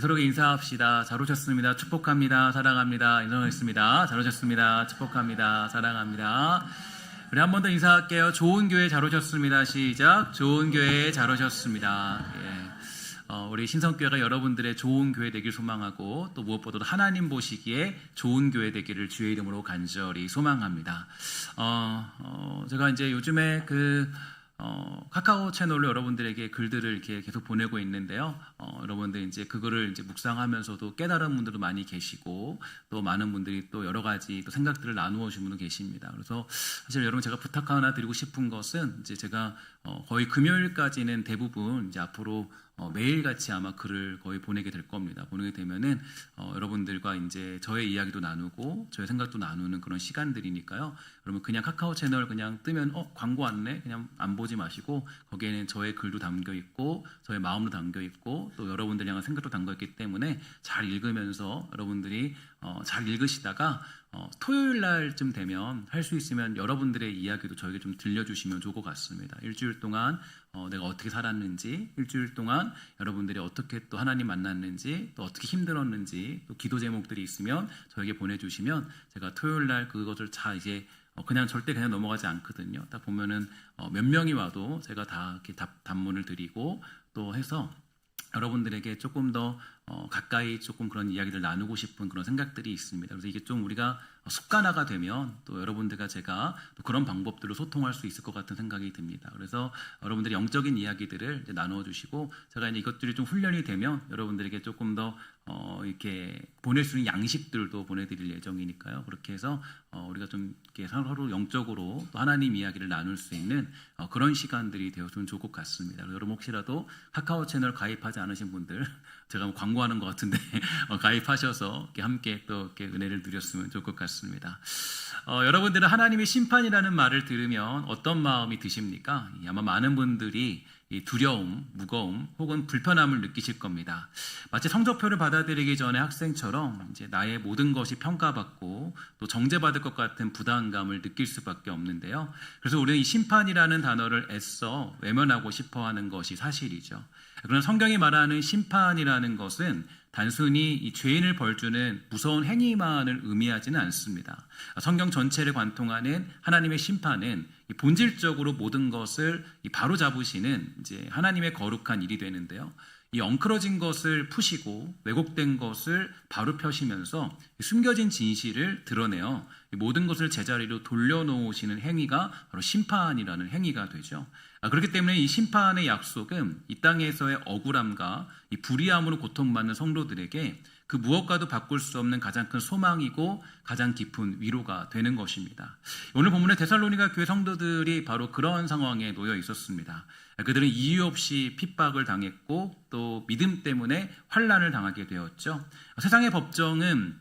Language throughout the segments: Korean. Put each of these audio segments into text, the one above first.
서로 인사합시다. 잘 오셨습니다. 축복합니다. 사랑합니다. 인사하겠습니다. 잘 오셨습니다. 축복합니다. 사랑합니다. 우리 한 번 더 인사할게요. 좋은 교회 잘 오셨습니다. 시작. 좋은 교회 잘 오셨습니다. 우리 신성교회가 여러분들의 좋은 교회 되길 소망하고 또 무엇보다도 하나님 보시기에 좋은 교회 되기를 주의 이름으로 간절히 소망합니다. 제가 이제 요즘에 카카오 채널로 여러분들에게 글들을 이렇게 계속 보내고 있는데요. 여러분들 이제 그거를 이제 묵상하면서도 깨달은 분들도 많이 계시고 또 많은 분들이 또 여러 가지 또 생각들을 나누어 주신 분도 계십니다. 그래서 사실 여러분 제가 부탁 하나 드리고 싶은 것은 이제 제가 거의 금요일까지는 대부분 이제 앞으로 매일같이 아마 글을 거의 보내게 될 겁니다. 보내게 되면은 여러분들과 이제 저의 이야기도 나누고 저의 생각도 나누는 그런 시간들이니까요. 여러분 그냥 카카오 채널 그냥 뜨면 광고 왔네 그냥 안 보지 마시고 거기에는 저의 글도 담겨 있고 저의 마음도 담겨 있고 또 여러분들 향한 생각도 담겨 있기 때문에 잘 읽으면서 여러분들이 잘 읽으시다가 토요일 날쯤 되면 할 수 있으면 여러분들의 이야기도 저에게 좀 들려주시면 좋을 것 같습니다. 일주일 동안 내가 어떻게 살았는지, 일주일 동안 여러분들이 어떻게 또 하나님 만났는지, 또 어떻게 힘들었는지, 또 기도 제목들이 있으면 저에게 보내주시면 제가 토요일 날 그것을 다 이제 그냥 절대 그냥 넘어가지 않거든요. 딱 보면은 몇 명이 와도 제가 다 이렇게 답문을 드리고 또 해서 여러분들에게 조금 더 가까이 조금 그런 이야기를 나누고 싶은 그런 생각들이 있습니다. 그래서 이게 좀 우리가 습관화가 되면 또 여러분들과 제가 또 그런 방법들로 소통할 수 있을 것 같은 생각이 듭니다. 그래서 여러분들이 영적인 이야기들을 이제 나누어 주시고 제가 이제 이것들이 좀 훈련이 되면 여러분들에게 조금 더 이렇게 보낼 수 있는 양식들도 보내드릴 예정이니까요. 그렇게 해서 우리가 좀 이렇게 서로 영적으로 또 하나님 이야기를 나눌 수 있는 그런 시간들이 되었으면 좋을 것 같습니다. 여러분 혹시라도 카카오 채널 가입하지 않으신 분들 제가 광고하는 것 같은데 가입하셔서 이렇게 함께 또 이렇게 은혜를 누렸으면 좋을 것 같습니다. 여러분들은 하나님의 심판이라는 말을 들으면 어떤 마음이 드십니까? 아마 많은 분들이 이 두려움, 무거움 혹은 불편함을 느끼실 겁니다. 마치 성적표를 받아들이기 전에 학생처럼 이제 나의 모든 것이 평가받고 또 정죄받을 것 같은 부담감을 느낄 수밖에 없는데요. 그래서 우리는 이 심판이라는 단어를 애써 외면하고 싶어하는 것이 사실이죠. 그러나 성경이 말하는 심판이라는 것은 단순히 이 죄인을 벌주는 무서운 행위만을 의미하지는 않습니다. 성경 전체를 관통하는 하나님의 심판은 본질적으로 모든 것을 바로 잡으시는 이제 하나님의 거룩한 일이 되는데요. 이 엉클어진 것을 푸시고 왜곡된 것을 바로 펴시면서 숨겨진 진실을 드러내어 모든 것을 제자리로 돌려놓으시는 행위가 바로 심판이라는 행위가 되죠. 그렇기 때문에 이 심판의 약속은 이 땅에서의 억울함과 이 불의함으로 고통받는 성도들에게 그 무엇과도 바꿀 수 없는 가장 큰 소망이고 가장 깊은 위로가 되는 것입니다. 오늘 본문의 데살로니가 교회 성도들이 바로 그런 상황에 놓여 있었습니다. 그들은 이유 없이 핍박을 당했고 또 믿음 때문에 환난을 당하게 되었죠. 세상의 법정은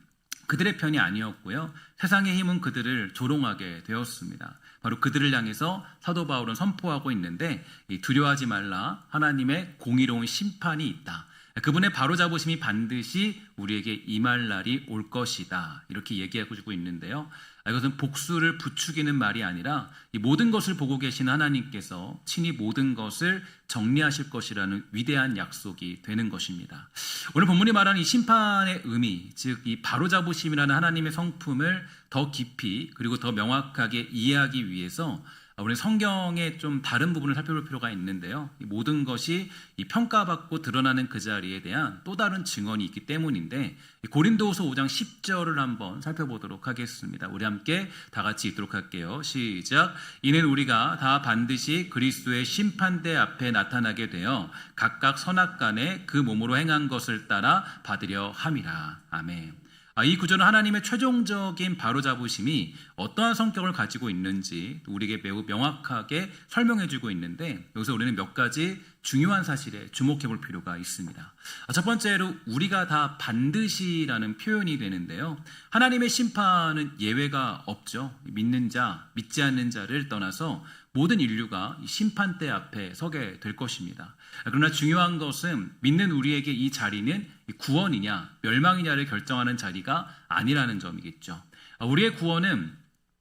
그들의 편이 아니었고요. 세상의 힘은 그들을 조롱하게 되었습니다. 바로 그들을 향해서 사도 바울은 선포하고 있는데 두려워하지 말라 하나님의 공의로운 심판이 있다. 그분의 바로잡으심이 반드시 우리에게 임할 날이 올 것이다. 이렇게 얘기하고 있는데요. 이것은 복수를 부추기는 말이 아니라 이 모든 것을 보고 계신 하나님께서 친히 모든 것을 정리하실 것이라는 위대한 약속이 되는 것입니다. 오늘 본문이 말하는 이 심판의 의미, 즉 이 바로잡으심이라는 하나님의 성품을 더 깊이 그리고 더 명확하게 이해하기 위해서 우리 성경의 좀 다른 부분을 살펴볼 필요가 있는데요. 이 모든 것이 이 평가받고 드러나는 그 자리에 대한 또 다른 증언이 있기 때문인데 고린도후서 5장 10절을 한번 살펴보도록 하겠습니다. 우리 함께 다 같이 읽도록 할게요. 시작. 이는 우리가 다 반드시 그리스도의 심판대 앞에 나타나게 되어 각각 선악간에 그 몸으로 행한 것을 따라 받으려 함이라. 아멘. 이 구절은 하나님의 최종적인 바로잡으심이 어떠한 성격을 가지고 있는지 우리에게 매우 명확하게 설명해주고 있는데 여기서 우리는 몇 가지 중요한 사실에 주목해 볼 필요가 있습니다. 첫 번째로 우리가 다 반드시라는 표현이 되는데요. 하나님의 심판은 예외가 없죠. 믿는 자, 믿지 않는 자를 떠나서 모든 인류가 심판대 앞에 서게 될 것입니다. 그러나 중요한 것은 믿는 우리에게 이 자리는 구원이냐 멸망이냐를 결정하는 자리가 아니라는 점이겠죠. 우리의 구원은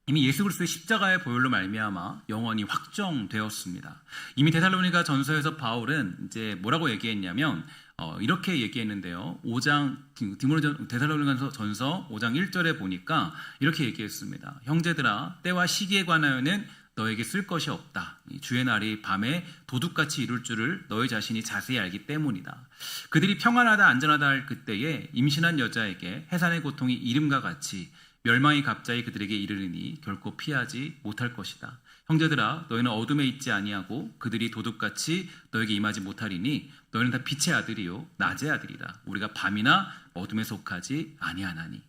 이미 예수 그리스도의 십자가의 보혈로 말미암아 영원히 확정되었습니다. 이미 데살로니가 전서에서 바울은 이제 뭐라고 얘기했냐면 이렇게 얘기했는데요. 5장 데살로니가전서 5장 1절에 보니까 이렇게 얘기했습니다. 형제들아, 때와 시기에 관하여는 너에게 쓸 것이 없다. 주의 날이 밤에 도둑같이 이룰 줄을 너희 자신이 자세히 알기 때문이다. 그들이 평안하다 안전하다 할 그때에 임신한 여자에게 해산의 고통이 이름과 같이 멸망이 갑자기 그들에게 이르르니 결코 피하지 못할 것이다. 형제들아, 너희는 어둠에 있지 아니하고 그들이 도둑같이 너에게 임하지 못하리니 너희는 다 빛의 아들이요 낮의 아들이라. 우리가 밤이나 어둠에 속하지 아니하나니.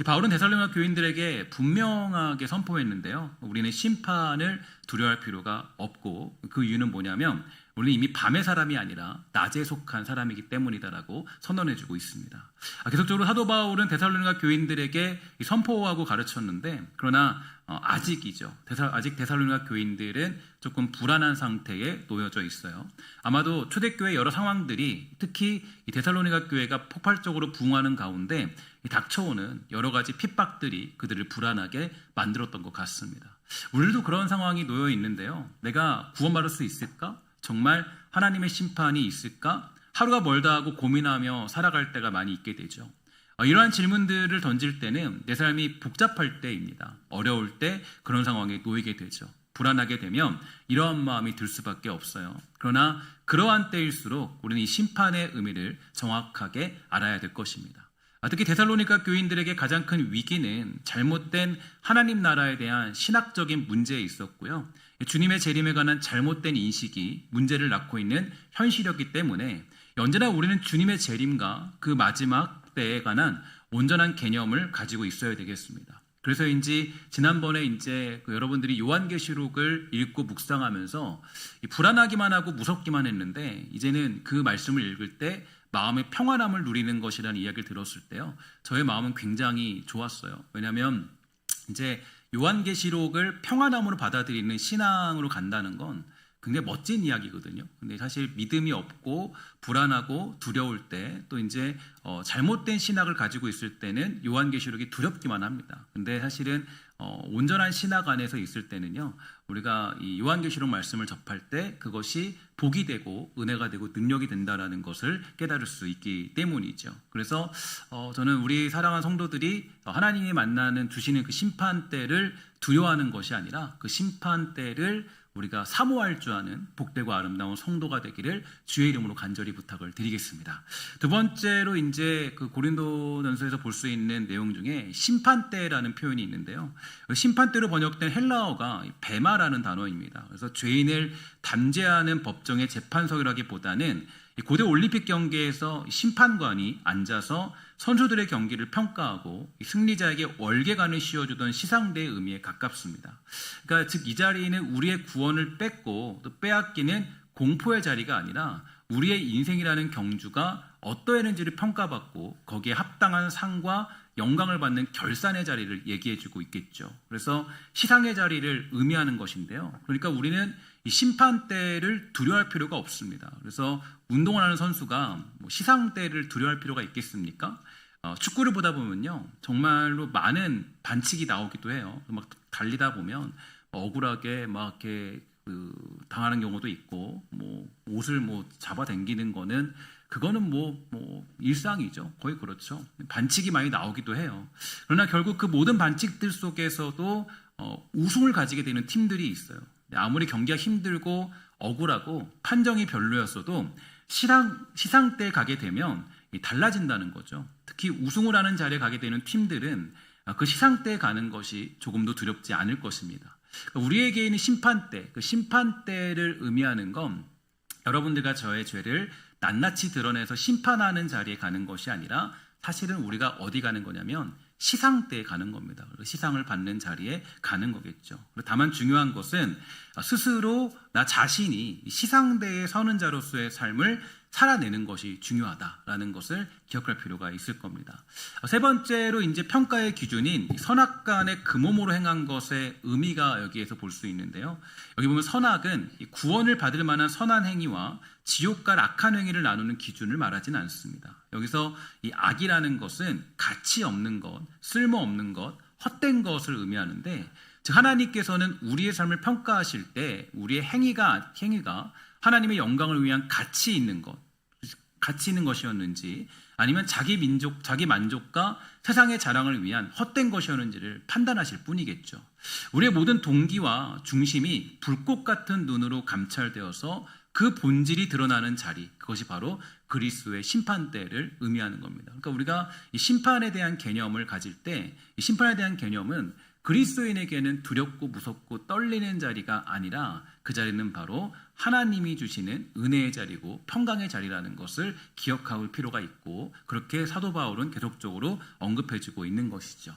바울은 데살로니가 교인들에게 분명하게 선포했는데요. 우리는 심판을 두려워할 필요가 없고, 그 이유는 뭐냐면 우리는 이미 밤의 사람이 아니라 낮에 속한 사람이기 때문이다라고 선언해주고 있습니다. 계속적으로 사도 바울은 데살로니가 교인들에게 선포하고 가르쳤는데, 그러나 아직이죠. 아직 데살로니가 교인들은 조금 불안한 상태에 놓여져 있어요. 아마도 초대교회 여러 상황들이, 특히 이 데살로니가 교회가 폭발적으로 부흥하는 가운데 닥쳐오는 여러 가지 핍박들이 그들을 불안하게 만들었던 것 같습니다. 우리도 그런 상황이 놓여 있는데요. 내가 구원받을 수 있을까? 정말 하나님의 심판이 있을까? 하루가 멀다 하고 고민하며 살아갈 때가 많이 있게 되죠. 이러한 질문들을 던질 때는 내 삶이 복잡할 때입니다. 어려울 때 그런 상황에 놓이게 되죠. 불안하게 되면 이러한 마음이 들 수밖에 없어요. 그러나 그러한 때일수록 우리는 이 심판의 의미를 정확하게 알아야 될 것입니다. 특히 데살로니가 교인들에게 가장 큰 위기는 잘못된 하나님 나라에 대한 신학적인 문제에 있었고요. 주님의 재림에 관한 잘못된 인식이 문제를 낳고 있는 현실이었기 때문에 언제나 우리는 주님의 재림과 그 마지막 때에 관한 온전한 개념을 가지고 있어야 되겠습니다. 그래서인지 지난번에 여러분들이 요한계시록을 읽고 묵상하면서 불안하기만 하고 무섭기만 했는데, 이제는 그 말씀을 읽을 때 마음의 평안함을 누리는 것이라는 이야기를 들었을 때요, 저의 마음은 굉장히 좋았어요. 왜냐하면 이제 요한계시록을 평안함으로 받아들이는 신앙으로 간다는 건 굉장히 멋진 이야기거든요. 근데 사실 믿음이 없고 불안하고 두려울 때, 또 이제 잘못된 신학을 가지고 있을 때는 요한계시록이 두렵기만 합니다. 근데 사실은 온전한 신학 안에서 있을 때는요, 우리가 이 요한계시록 말씀을 접할 때 그것이 복이 되고 은혜가 되고 능력이 된다라는 것을 깨달을 수 있기 때문이죠. 그래서 저는 우리 사랑하는 성도들이 하나님이 주시는 그 심판대를 두려워하는 것이 아니라 그 심판대를 우리가 사모할 줄 아는 복되고 아름다운 성도가 되기를 주의 이름으로 간절히 부탁을 드리겠습니다. 두 번째로 이제 그 고린도전서에서 볼 수 있는 내용 중에 심판대라는 표현이 있는데요. 심판대로 번역된 헬라어가 베마라는 단어입니다. 그래서 죄인을 담죄하는 법정의 재판석이라기보다는 고대 올림픽 경기에서 심판관이 앉아서 선수들의 경기를 평가하고 승리자에게 월계관을 씌워주던 시상대의 의미에 가깝습니다. 그러니까 즉 이 자리는 우리의 구원을 뺏고 또 빼앗기는 공포의 자리가 아니라 우리의 인생이라는 경주가 어떠했는지를 평가받고 거기에 합당한 상과 영광을 받는 결산의 자리를 얘기해주고 있겠죠. 그래서 시상의 자리를 의미하는 것인데요. 그러니까 우리는 이 심판대를 두려워할 필요가 없습니다. 그래서 운동을 하는 선수가 시상대를 두려워할 필요가 있겠습니까? 축구를 보다 보면요, 정말로 많은 반칙이 나오기도 해요. 막 달리다 보면 억울하게 막 이렇게 당하는 경우도 있고, 옷을 잡아당기는 거는 그거는 일상이죠. 거의 그렇죠. 반칙이 많이 나오기도 해요. 그러나 결국 그 모든 반칙들 속에서도 우승을 가지게 되는 팀들이 있어요. 아무리 경기가 힘들고 억울하고 판정이 별로였어도 시상대에 가게 되면 달라진다는 거죠. 특히 우승을 하는 자리에 가게 되는 팀들은 그 시상대에 가는 것이 조금도 두렵지 않을 것입니다. 우리에게 있는 심판대, 그 심판대를 의미하는 건 여러분들과 저의 죄를 낱낱이 드러내서 심판하는 자리에 가는 것이 아니라 사실은 우리가 어디 가는 거냐면 시상대에 가는 겁니다. 시상을 받는 자리에 가는 거겠죠. 다만 중요한 것은 스스로 나 자신이 시상대에 서는 자로서의 삶을 살아내는 것이 중요하다라는 것을 기억할 필요가 있을 겁니다. 세 번째로 이제 평가의 기준인 선악간의 금오모로 행한 것의 의미가 여기에서 볼 수 있는데요. 여기 보면 선악은 구원을 받을 만한 선한 행위와 지옥과 악한 행위를 나누는 기준을 말하지는 않습니다. 여기서 이 악이라는 것은 가치 없는 것, 쓸모없는 것, 헛된 것을 의미하는데, 즉 하나님께서는 우리의 삶을 평가하실 때 우리의 행위가 하나님의 영광을 위한 가치 있는 것, 가치 있는 것이었는지 아니면 자기 만족과 세상의 자랑을 위한 헛된 것이었는지를 판단하실 뿐이겠죠. 우리의 모든 동기와 중심이 불꽃 같은 눈으로 감찰되어서 그 본질이 드러나는 자리, 그것이 바로 그리스도의 심판대를 의미하는 겁니다. 그러니까 우리가 이 심판에 대한 개념을 가질 때 이 심판에 대한 개념은 그리스도인에게는 두렵고 무섭고 떨리는 자리가 아니라 그 자리는 바로 하나님이 주시는 은혜의 자리고 평강의 자리라는 것을 기억할 필요가 있고, 그렇게 사도 바울은 계속적으로 언급해주고 있는 것이죠.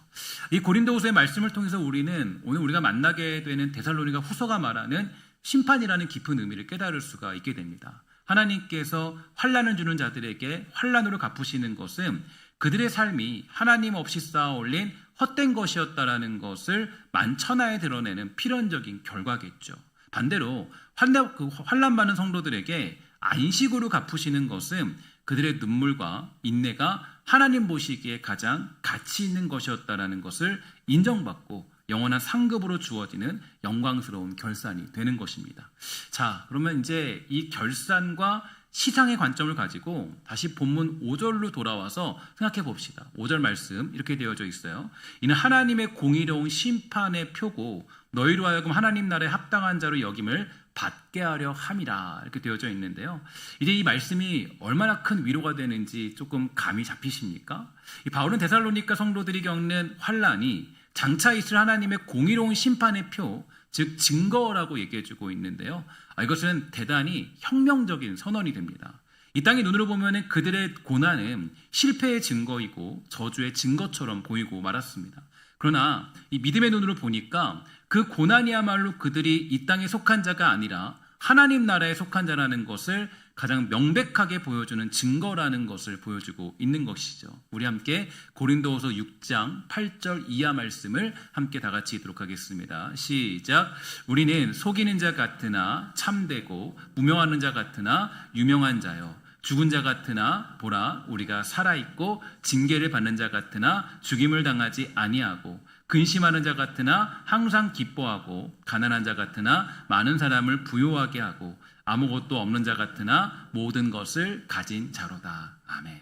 이 고린도후서의 말씀을 통해서 우리는 오늘 우리가 만나게 되는 데살로니가 후서가 말하는 심판이라는 깊은 의미를 깨달을 수가 있게 됩니다. 하나님께서 환난을 주는 자들에게 환난으로 갚으시는 것은 그들의 삶이 하나님 없이 쌓아 올린 헛된 것이었다라는 것을 만천하에 드러내는 필연적인 결과겠죠. 반대로 환난 많은 성도들에게 안식으로 갚으시는 것은 그들의 눈물과 인내가 하나님 보시기에 가장 가치 있는 것이었다라는 것을 인정받고 영원한 상급으로 주어지는 영광스러운 결산이 되는 것입니다. 자, 그러면 이제 이 결산과 시상의 관점을 가지고 다시 본문 5절로 돌아와서 생각해 봅시다. 5절 말씀 이렇게 되어져 있어요. 이는 하나님의 공의로운 심판의 표고 너희로 하여금 하나님 나라에 합당한 자로 여김을 받게 하려 함이라, 이렇게 되어져 있는데요. 이제 이 말씀이 얼마나 큰 위로가 되는지 조금 감이 잡히십니까? 이 바울은 데살로니가 성도들이 겪는 환난이 장차 있을 하나님의 공의로운 심판의 표, 즉 증거라고 얘기해주고 있는데요. 이것은 대단히 혁명적인 선언이 됩니다. 이 땅의 눈으로 보면 그들의 고난은 실패의 증거이고 저주의 증거처럼 보이고 말았습니다. 그러나 이 믿음의 눈으로 보니까 그 고난이야말로 그들이 이 땅에 속한 자가 아니라 하나님 나라에 속한 자라는 것을 가장 명백하게 보여주는 증거라는 것을 보여주고 있는 것이죠. 우리 함께 고린도후서 6장 8절 이하 말씀을 함께 다 같이 읽도록 하겠습니다. 시작. 우리는 속이는 자 같으나 참되고 무명하는 자 같으나 유명한 자요, 죽은 자 같으나 보라 우리가 살아있고 징계를 받는 자 같으나 죽임을 당하지 아니하고 근심하는 자 같으나 항상 기뻐하고 가난한 자 같으나 많은 사람을 부요하게 하고 아무것도 없는 자 같으나 모든 것을 가진 자로다. 아멘.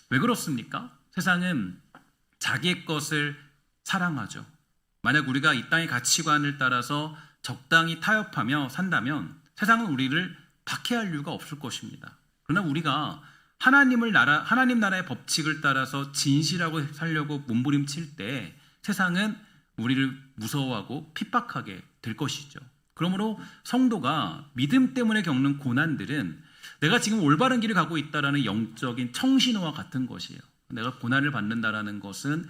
왜 그렇습니까? 세상은 자기의 것을 사랑하죠. 만약 우리가 이 땅의 가치관을 따라서 적당히 타협하며 산다면 세상은 우리를 박해할 이유가 없을 것입니다. 그러나 우리가 하나님 나라의 법칙을 따라서 진실하고 살려고 몸부림칠 때 세상은 우리를 무서워하고 핍박하게 될 것이죠. 그러므로 성도가 믿음 때문에 겪는 고난들은 내가 지금 올바른 길을 가고 있다라는 영적인 청신호와 같은 것이에요. 내가 고난을 받는다라는 것은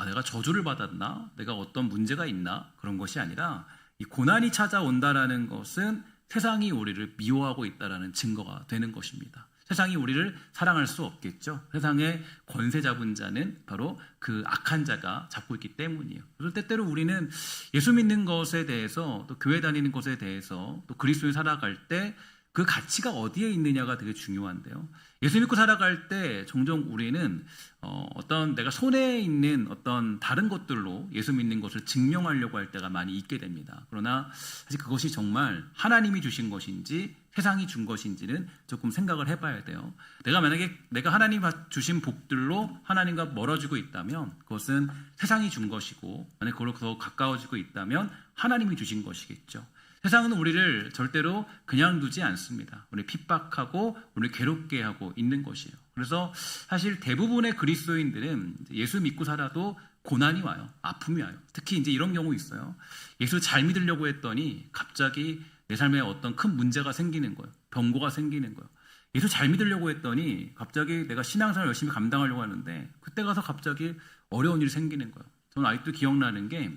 내가 저주를 받았나? 내가 어떤 문제가 있나? 그런 것이 아니라 이 고난이 찾아온다라는 것은 세상이 우리를 미워하고 있다라는 증거가 되는 것입니다. 세상이 우리를 사랑할 수 없겠죠. 세상의 권세 잡은 자는 바로 그 악한 자가 잡고 있기 때문이에요. 그래서 때때로 우리는 예수 믿는 것에 대해서 또 교회 다니는 것에 대해서 또 그리스도인 살아갈 때 그 가치가 어디에 있느냐가 되게 중요한데요. 예수 믿고 살아갈 때 종종 우리는 어떤 내가 손에 있는 어떤 다른 것들로 예수 믿는 것을 증명하려고 할 때가 많이 있게 됩니다. 그러나 사실 그것이 정말 하나님이 주신 것인지 세상이 준 것인지는 조금 생각을 해봐야 돼요. 내가 하나님 주신 복들로 하나님과 멀어지고 있다면 그것은 세상이 준 것이고, 만약 그걸로 더 가까워지고 있다면 하나님이 주신 것이겠죠. 세상은 우리를 절대로 그냥 두지 않습니다. 우리 핍박하고 우리 괴롭게 하고 있는 것이에요. 그래서 사실 대부분의 그리스도인들은 예수 믿고 살아도 고난이 와요. 아픔이 와요. 특히 이제 이런 경우 있어요. 예수 잘 믿으려고 했더니 갑자기 내 삶에 어떤 큰 문제가 생기는 거예요. 병고가 생기는 거예요. 예수 잘 믿으려고 했더니 갑자기 내가 신앙생활 열심히 감당하려고 하는데 그때 가서 갑자기 어려운 일이 생기는 거예요. 저는 아직도 기억나는 게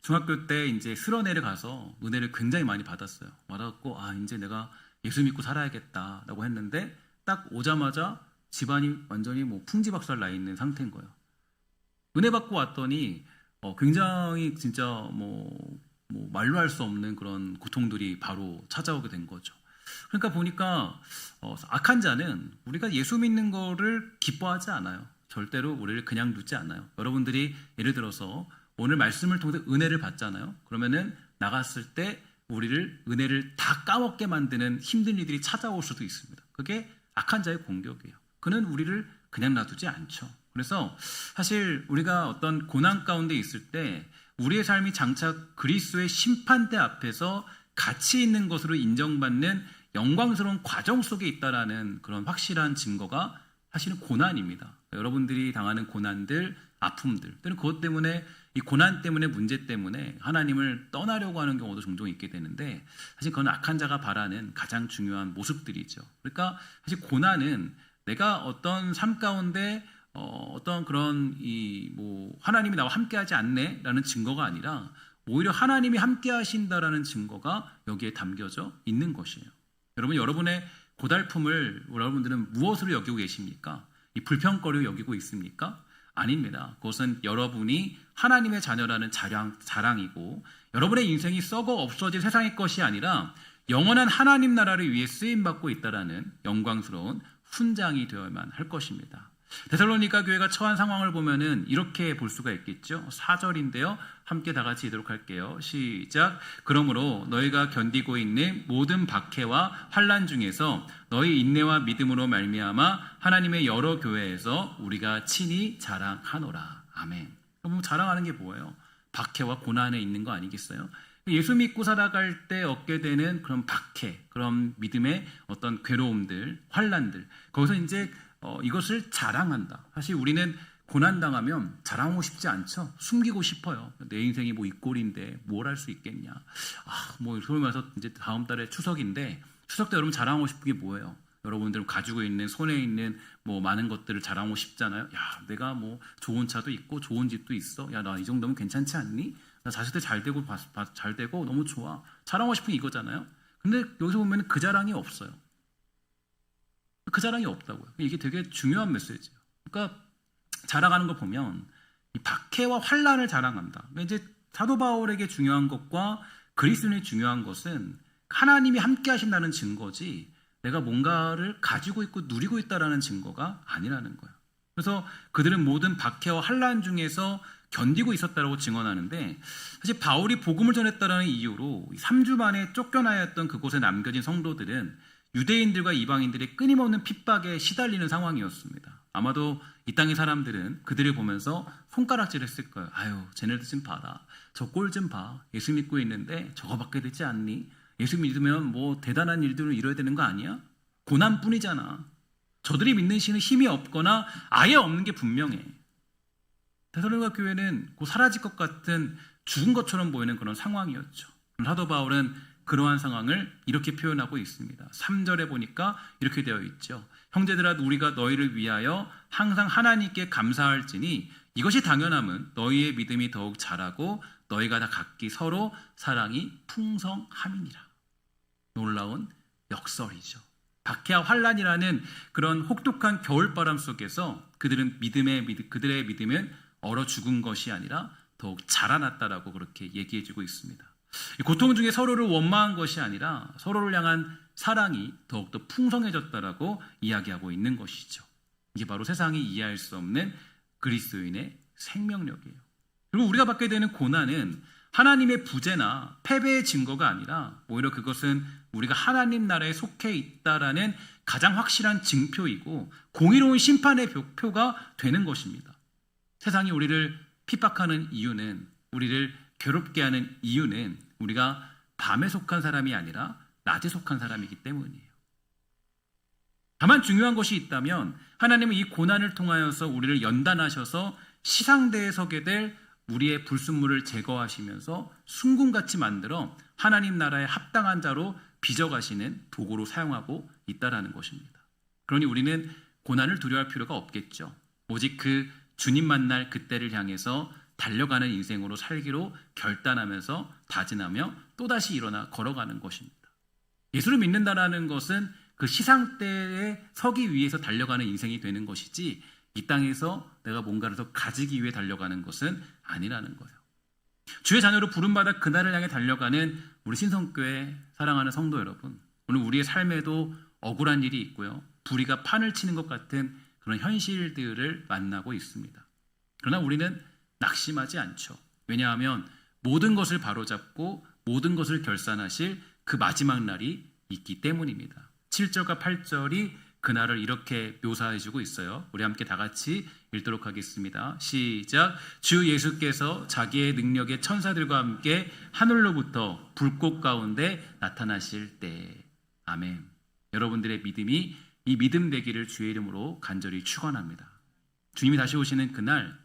중학교 때 이제 수련회를 가서 은혜를 굉장히 많이 받았어요. 받았고 이제 내가 예수 믿고 살아야겠다라고 했는데 딱 오자마자 집안이 완전히 풍지박살 나 있는 상태인 거예요. 은혜 받고 왔더니 굉장히 진짜 말로 할 수 없는 그런 고통들이 바로 찾아오게 된 거죠. 그러니까 보니까 악한 자는 우리가 예수 믿는 거를 기뻐하지 않아요. 절대로 우리를 그냥 두지 않아요. 여러분들이 예를 들어서 오늘 말씀을 통해서 은혜를 받잖아요. 그러면은 나갔을 때 우리를 은혜를 다 까먹게 만드는 힘든 일들이 찾아올 수도 있습니다. 그게 악한 자의 공격이에요. 그는 우리를 그냥 놔두지 않죠. 그래서 사실 우리가 어떤 고난 가운데 있을 때 우리의 삶이 장차 그리스도의 심판대 앞에서 가치 있는 것으로 인정받는 영광스러운 과정 속에 있다라는 그런 확실한 증거가 사실은 고난입니다. 여러분들이 당하는 고난들, 아픔들, 또는 그것 때문에 이 고난 때문에 문제 때문에 하나님을 떠나려고 하는 경우도 종종 있게 되는데 사실 그건 악한 자가 바라는 가장 중요한 모습들이죠. 그러니까 사실 고난은 내가 어떤 삶 가운데 어떤 그런 하나님이 나와 함께하지 않네라는 증거가 아니라 오히려 하나님이 함께하신다라는 증거가 여기에 담겨져 있는 것이에요. 여러분의 고달픔을 여러분들은 무엇으로 여기고 계십니까? 이 불평거리로 여기고 있습니까? 아닙니다. 그것은 여러분이 하나님의 자녀라는 자랑이고 여러분의 인생이 썩어 없어질 세상의 것이 아니라 영원한 하나님 나라를 위해 쓰임받고 있다라는 영광스러운 훈장이 되어야만 할 것입니다. 데살로니가 교회가 처한 상황을 보면은 이렇게 볼 수가 있겠죠. 4절인데요. 함께 다 같이 읽도록 할게요. 시작. 그러므로 너희가 견디고 있는 모든 박해와 환난 중에서 너희 인내와 믿음으로 말미암아 하나님의 여러 교회에서 우리가 친히 자랑하노라. 아멘. 그럼 자랑하는 게 뭐예요? 박해와 고난에 있는 거 아니겠어요? 예수 믿고 살아갈 때 얻게 되는 그런 박해, 그런 믿음의 어떤 괴로움들, 환난들, 거기서 이제 이것을 자랑한다. 사실 우리는 고난당하면 자랑하고 싶지 않죠. 숨기고 싶어요. 내 인생이 이 꼴인데 뭘 할 수 있겠냐. 소위 말해서 이제 다음 달에 추석인데 추석 때 여러분 자랑하고 싶은 게 뭐예요? 여러분들 가지고 있는 손에 있는 많은 것들을 자랑하고 싶잖아요. 야, 내가 좋은 차도 있고 좋은 집도 있어. 야, 나 이 정도면 괜찮지 않니? 나 자식들 잘 되고 너무 좋아. 자랑하고 싶은 게 이거잖아요. 근데 여기서 보면 그 자랑이 없어요. 그 자랑이 없다고요. 이게 되게 중요한 메시지예요. 그러니까 자랑하는 거 보면 이 박해와 환난을 자랑한다. 이제 사도 바울에게 중요한 것과 그리스도인이 중요한 것은 하나님이 함께 하신다는 증거지 내가 뭔가를 가지고 있고 누리고 있다라는 증거가 아니라는 거예요. 그래서 그들은 모든 박해와 환난 중에서 견디고 있었다라고 증언하는데 사실 바울이 복음을 전했다라는 이유로 3주 만에 쫓겨나였던 그곳에 남겨진 성도들은 유대인들과 이방인들의 끊임없는 핍박에 시달리는 상황이었습니다. 아마도 이 땅의 사람들은 그들을 보면서 손가락질 했을 거예요. 아유, 쟤네들 좀 봐라. 저 꼴 좀 봐. 예수 믿고 있는데 저거밖에 되지 않니? 예수 믿으면 대단한 일들을 이뤄야 되는 거 아니야? 고난뿐이잖아. 저들이 믿는 신은 힘이 없거나 아예 없는 게 분명해. 데살로니가 교회는 곧 사라질 것 같은 죽은 것처럼 보이는 그런 상황이었죠. 사도 바울은 그러한 상황을 이렇게 표현하고 있습니다. 3절에 보니까 이렇게 되어 있죠. 형제들아 우리가 너희를 위하여 항상 하나님께 감사할지니 이것이 당연함은 너희의 믿음이 더욱 자라고 너희가 다 각기 서로 사랑이 풍성함이니라. 놀라운 역설이죠. 박해와 환난이라는 그런 혹독한 겨울바람 속에서 그들의 믿음은 얼어 죽은 것이 아니라 더욱 자라났다라고 그렇게 얘기해주고 있습니다. 고통 중에 서로를 원망한 것이 아니라 서로를 향한 사랑이 더욱더 풍성해졌다라고 이야기하고 있는 것이죠. 이게 바로 세상이 이해할 수 없는 그리스도인의 생명력이에요. 그리고 우리가 받게 되는 고난은 하나님의 부재나 패배의 증거가 아니라 오히려 그것은 우리가 하나님 나라에 속해 있다라는 가장 확실한 증표이고 공의로운 심판의 표가 되는 것입니다. 세상이 우리를 핍박하는 이유는, 우리를 괴롭게 하는 이유는 우리가 밤에 속한 사람이 아니라 낮에 속한 사람이기 때문이에요. 다만 중요한 것이 있다면 하나님은 이 고난을 통하여서 우리를 연단하셔서 시상대에 서게 될 우리의 불순물을 제거하시면서 순금같이 만들어 하나님 나라에 합당한 자로 빚어가시는 도구로 사용하고 있다는 것입니다. 그러니 우리는 고난을 두려워할 필요가 없겠죠. 오직 그 주님 만날 그때를 향해서 달려가는 인생으로 살기로 결단하면서 다짐하며 또다시 일어나 걸어가는 것입니다. 예수를 믿는다는 것은 그 시상대에 서기 위해서 달려가는 인생이 되는 것이지 이 땅에서 내가 뭔가를 더 가지기 위해 달려가는 것은 아니라는 거예요. 주의 자녀로 부름받아 그날을 향해 달려가는 우리 신성교회 사랑하는 성도 여러분, 오늘 우리의 삶에도 억울한 일이 있고요. 불의가 판을 치는 것 같은 그런 현실들을 만나고 있습니다. 그러나 우리는 낙심하지 않죠. 왜냐하면 모든 것을 바로잡고 모든 것을 결산하실 그 마지막 날이 있기 때문입니다. 7절과 8절이 그날을 이렇게 묘사해주고 있어요. 우리 함께 다 같이 읽도록 하겠습니다. 시작. 주 예수께서 자기의 능력의 천사들과 함께 하늘로부터 불꽃 가운데 나타나실 때. 아멘. 여러분들의 믿음이 이 믿음 되기를 주의 이름으로 간절히 축원합니다. 주님이 다시 오시는 그날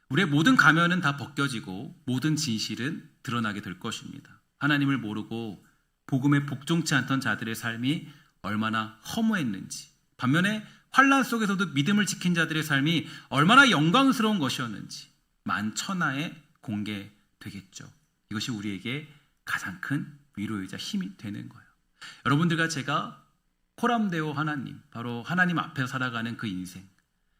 우리의 모든 가면은 다 벗겨지고 모든 진실은 드러나게 될 것입니다. 하나님을 모르고 복음에 복종치 않던 자들의 삶이 얼마나 허무했는지, 반면에 환난 속에서도 믿음을 지킨 자들의 삶이 얼마나 영광스러운 것이었는지 만천하에 공개되겠죠. 이것이 우리에게 가장 큰 위로이자 힘이 되는 거예요. 여러분들과 제가 코람데오 하나님, 바로 하나님 앞에서 살아가는 그 인생,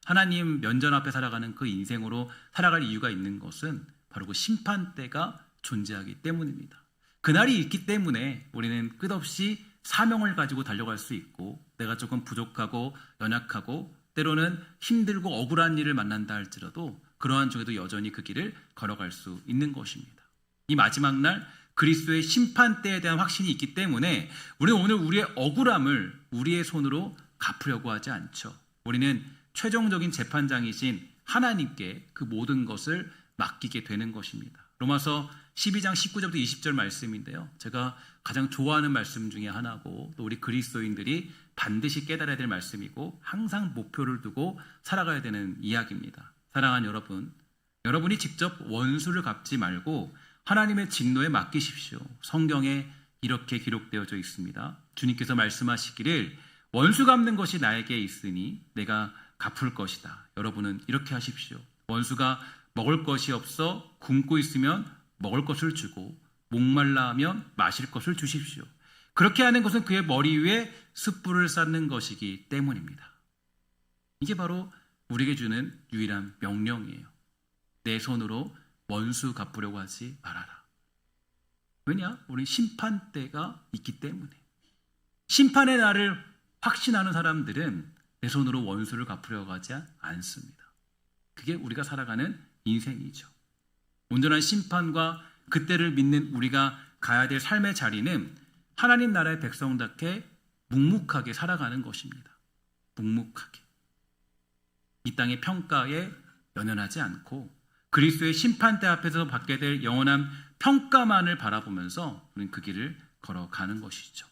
하나님 면전 앞에 살아가는 그 인생으로 살아갈 이유가 있는 것은 바로 그 심판대가 존재하기 때문입니다. 그날이 있기 때문에 우리는 끝없이 사명을 가지고 달려갈 수 있고, 내가 조금 부족하고 연약하고 때로는 힘들고 억울한 일을 만난다 할지라도 그러한 중에도 여전히 그 길을 걸어갈 수 있는 것입니다. 이 마지막 날 그리스도의 심판대에 대한 확신이 있기 때문에 우리는 오늘 우리의 억울함을 우리의 손으로 갚으려고 하지 않죠. 우리는 최종적인 재판장이신 하나님께 그 모든 것을 맡기게 되는 것입니다. 로마서 12장 19절부터 20절 말씀인데요, 제가 가장 좋아하는 말씀 중에 하나고 또 우리 그리스도인들이 반드시 깨달아야 될 말씀이고 항상 목표를 두고 살아가야 되는 이야기입니다. 사랑하는 여러분, 여러분이 직접 원수를 갚지 말고 하나님의 진노에 맡기십시오. 성경에 이렇게 기록되어져 있습니다. 주님께서 말씀하시기를 원수 갚는 것이 나에게 있으니 내가 갚을 것이다. 여러분은 이렇게 하십시오. 원수가 먹을 것이 없어 굶고 있으면 먹을 것을 주고 목말라 하면 마실 것을 주십시오. 그렇게 하는 것은 그의 머리 위에 숯불을 쌓는 것이기 때문입니다. 이게 바로 우리에게 주는 유일한 명령이에요. 내 손으로 원수 갚으려고 하지 말아라. 왜냐? 우리는 심판대가 있기 때문에. 심판의 날을 확신하는 사람들은 내 손으로 원수를 갚으려고 하지 않습니다. 그게 우리가 살아가는 인생이죠. 온전한 심판과 그때를 믿는 우리가 가야 될 삶의 자리는 하나님 나라의 백성답게 묵묵하게 살아가는 것입니다. 묵묵하게. 이 땅의 평가에 연연하지 않고 그리스도의 심판대 앞에서 받게 될 영원한 평가만을 바라보면서 우리는 그 길을 걸어가는 것이죠.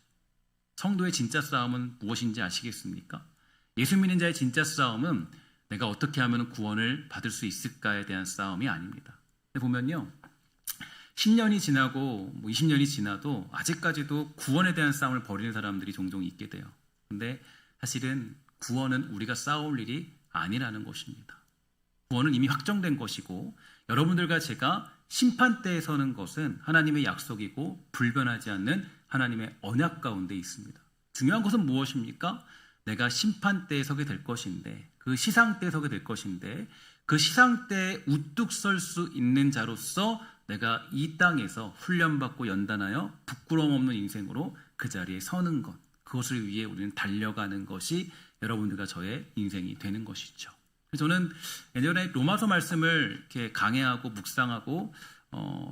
성도의 진짜 싸움은 무엇인지 아시겠습니까? 예수 믿는 자의 진짜 싸움은 내가 어떻게 하면 구원을 받을 수 있을까에 대한 싸움이 아닙니다. 근데 보면요, 10년이 지나고 20년이 지나도 아직까지도 구원에 대한 싸움을 벌이는 사람들이 종종 있게 돼요. 근데 사실은 구원은 우리가 싸울 일이 아니라는 것입니다. 구원은 이미 확정된 것이고 여러분들과 제가 심판대에 서는 것은 하나님의 약속이고 불변하지 않는 하나님의 언약 가운데 있습니다. 중요한 것은 무엇입니까? 내가 심판대에 서게 될 것인데, 그 시상대에 서게 될 것인데, 그 시상대에 우뚝 설 수 있는 자로서 내가 이 땅에서 훈련받고 연단하여 부끄러움 없는 인생으로 그 자리에 서는 것, 그것을 위해 우리는 달려가는 것이 여러분들과 저의 인생이 되는 것이죠. 그래서 저는 예전에 로마서 말씀을 이렇게 강해하고 묵상하고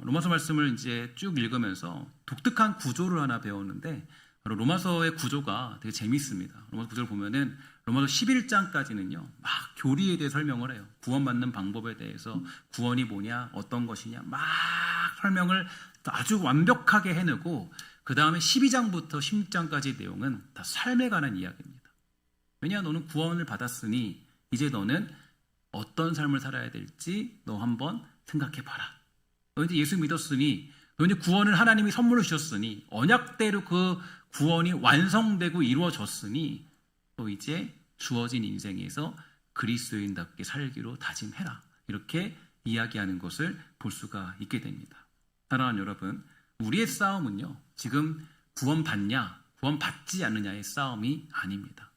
로마서 말씀을 이제 쭉 읽으면서 독특한 구조를 하나 배웠는데, 바로 로마서의 구조가 되게 재밌습니다. 로마서 구조를 보면은 로마서 11장까지는요 막 교리에 대해 설명을 해요. 구원받는 방법에 대해서, 구원이 뭐냐, 어떤 것이냐 막 설명을 아주 완벽하게 해내고, 그 다음에 12장부터 16장까지 내용은 다 삶에 관한 이야기입니다. 왜냐, 너는 구원을 받았으니 이제 너는 어떤 삶을 살아야 될지 너 한번 생각해봐라. 너 이제 예수 믿었으니, 너 이제 구원을 하나님이 선물로 주셨으니, 언약대로 그 구원이 완성되고 이루어졌으니 또 이제 주어진 인생에서 그리스도인답게 살기로 다짐해라. 이렇게 이야기하는 것을 볼 수가 있게 됩니다. 사랑하는 여러분, 우리의 싸움은요 지금 구원받냐 구원받지 않느냐의 싸움이 아닙니다.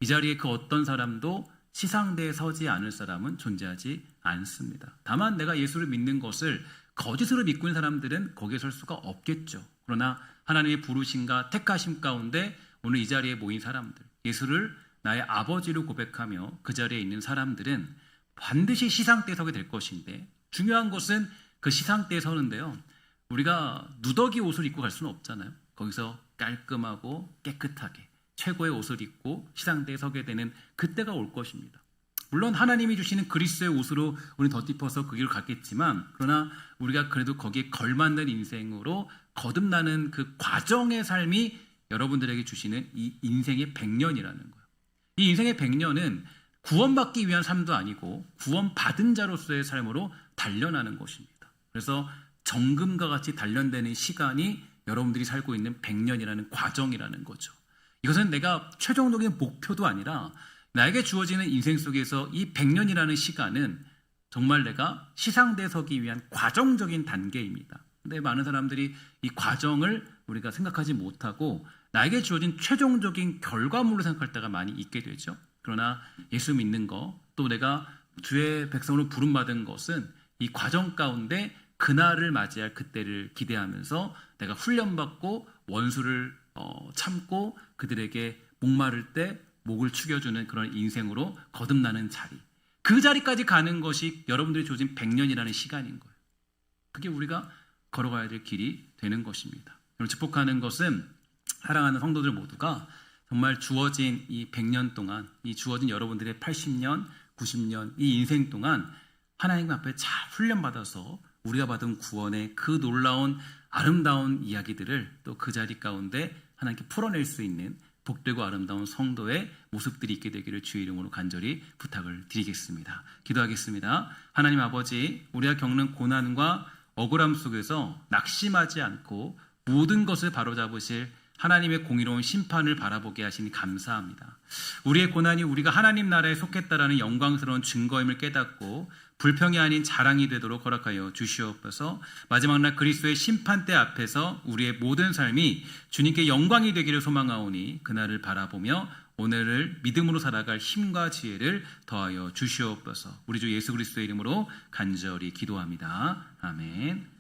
이 자리에 그 어떤 사람도 시상대에 서지 않을 사람은 존재하지 않습니다. 다만 내가 예수를 믿는 것을 거짓으로 믿고 있는 사람들은 거기에 설 수가 없겠죠. 그러나 하나님의 부르심과 택하심 가운데 오늘 이 자리에 모인 사람들, 예수를 나의 아버지로 고백하며 그 자리에 있는 사람들은 반드시 시상대에 서게 될 것인데, 중요한 것은 그 시상대에 서는데요, 우리가 누더기 옷을 입고 갈 수는 없잖아요. 거기서 깔끔하고 깨끗하게 최고의 옷을 입고 시상대에 서게 되는 그때가 올 것입니다. 물론 하나님이 주시는 그리스도의 옷으로 우리는 덧입어서 그 길을 갔겠지만, 그러나 우리가 그래도 거기에 걸맞는 인생으로 거듭나는 그 과정의 삶이 여러분들에게 주시는 이 인생의 100년이라는 거예요. 이 인생의 100년은 구원받기 위한 삶도 아니고 구원받은 자로서의 삶으로 단련하는 것입니다. 그래서 정금과 같이 단련되는 시간이 여러분들이 살고 있는 100년이라는 과정이라는 거죠. 이것은 내가 최종적인 목표도 아니라 나에게 주어지는 인생 속에서 이 100년이라는 시간은 정말 내가 시상대에 서기 위한 과정적인 단계입니다. 근데 많은 사람들이 이 과정을 우리가 생각하지 못하고 나에게 주어진 최종적인 결과물로 생각할 때가 많이 있게 되죠. 그러나 예수 믿는 거, 또 내가 주의 백성으로 부름받은 것은 이 과정 가운데 그날을 맞이할 그때를 기대하면서 내가 훈련받고 원수를 참고 그들에게 목마를 때 목을 축여주는 그런 인생으로 거듭나는 자리, 그 자리까지 가는 것이 여러분들이 주어진 100년이라는 시간인 거예요. 그게 우리가 걸어가야 될 길이 되는 것입니다. 여러분, 축복하는 것은 사랑하는 성도들 모두가 정말 주어진 이 100년 동안, 이 주어진 여러분들의 80년, 90년 이 인생 동안 하나님 앞에 잘 훈련받아서 우리가 받은 구원의 그 놀라운 아름다운 이야기들을 또 그 자리 가운데 하나님께 풀어낼 수 있는 복되고 아름다운 성도의 모습들이 있게 되기를 주의 이름으로 간절히 부탁을 드리겠습니다. 기도하겠습니다. 하나님 아버지, 우리가 겪는 고난과 억울함 속에서 낙심하지 않고 모든 것을 바로잡으실 하나님의 공의로운 심판을 바라보게 하시니 감사합니다. 우리의 고난이 우리가 하나님 나라에 속했다라는 영광스러운 증거임을 깨닫고 불평이 아닌 자랑이 되도록 허락하여 주시옵소서. 마지막 날 그리스도의 심판대 앞에서 우리의 모든 삶이 주님께 영광이 되기를 소망하오니 그날을 바라보며 오늘을 믿음으로 살아갈 힘과 지혜를 더하여 주시옵소서. 우리 주 예수 그리스도의 이름으로 간절히 기도합니다. 아멘.